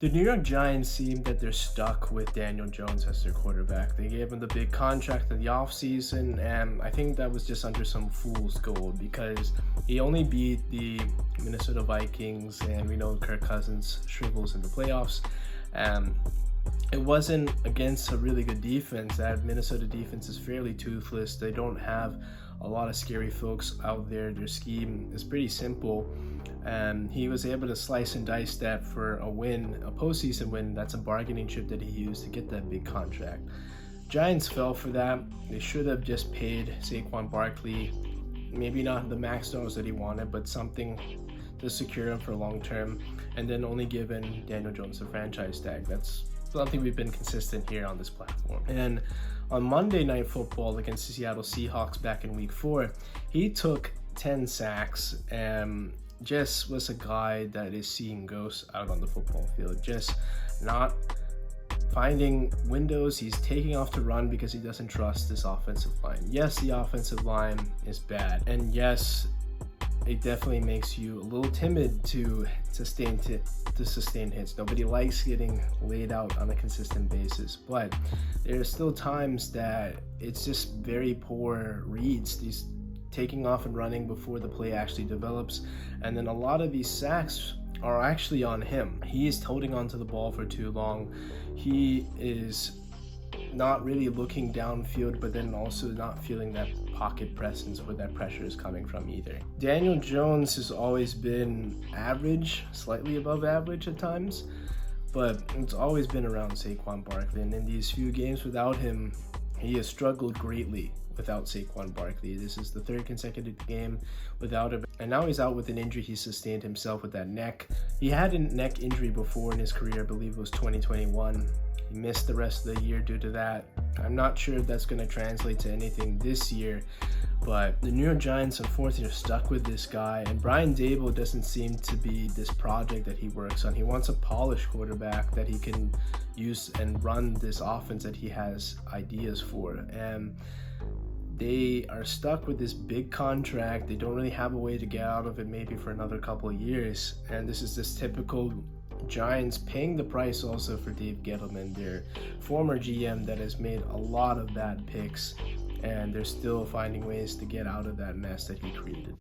The New York Giants seem that they're stuck with Daniel Jones as their quarterback. They gave him the big contract in the offseason, and I think that was just under some fool's gold because he only beat the Minnesota Vikings, and we know Kirk Cousins shrivels in the playoffs. Um, it wasn't against a really good defense. That Minnesota defense is fairly toothless. They don't have a lot of scary folks out there. Their scheme is pretty simple. And he was able to slice and dice that for a win, a postseason win. That's a bargaining chip that he used to get that big contract. Giants fell for that. They should have just paid Saquon Barkley, maybe not the max dollars that he wanted, but something to secure him for long term, and then only given Daniel Jones the franchise tag. That's something we've been consistent here on this platform. And on Monday Night Football against the Seattle Seahawks back in Week 4, he took 10 sacks and just was a guy that is seeing ghosts out on the football field, just not finding windows. He's taking off to run because he doesn't trust this offensive line. Yes, the offensive line is bad, and yes, it definitely makes you a little timid to sustain hits. Nobody likes getting laid out on a consistent basis, but there are still times that it's just very poor reads. These taking off and running before the play actually develops, and then a lot of these sacks are actually on him. He is holding onto the ball for too long. He is not really looking downfield, but then also not feeling that pocket presence where that pressure is coming from either. Daniel Jones has always been average, slightly above average at times, but it's always been around Saquon Barkley, and in these few games without him, he has struggled greatly without Saquon Barkley. This is the third consecutive game without him, and now he's out with an injury he sustained himself with that neck. He had a neck injury before in his career, I believe it was 2021. He missed the rest of the year due to that. I'm not sure if that's going to translate to anything this year, but the New York Giants unfortunately are stuck with this guy, and Brian Daboll doesn't seem to be this project that he works on. He wants a polished quarterback that he can use and run this offense that he has ideas for, and they are stuck with this big contract. They don't really have a way to get out of it, maybe for another couple of years, and this is this typical Giants paying the price also for Dave Gettleman, their former GM that has made a lot of bad picks, and they're still finding ways to get out of that mess that he created.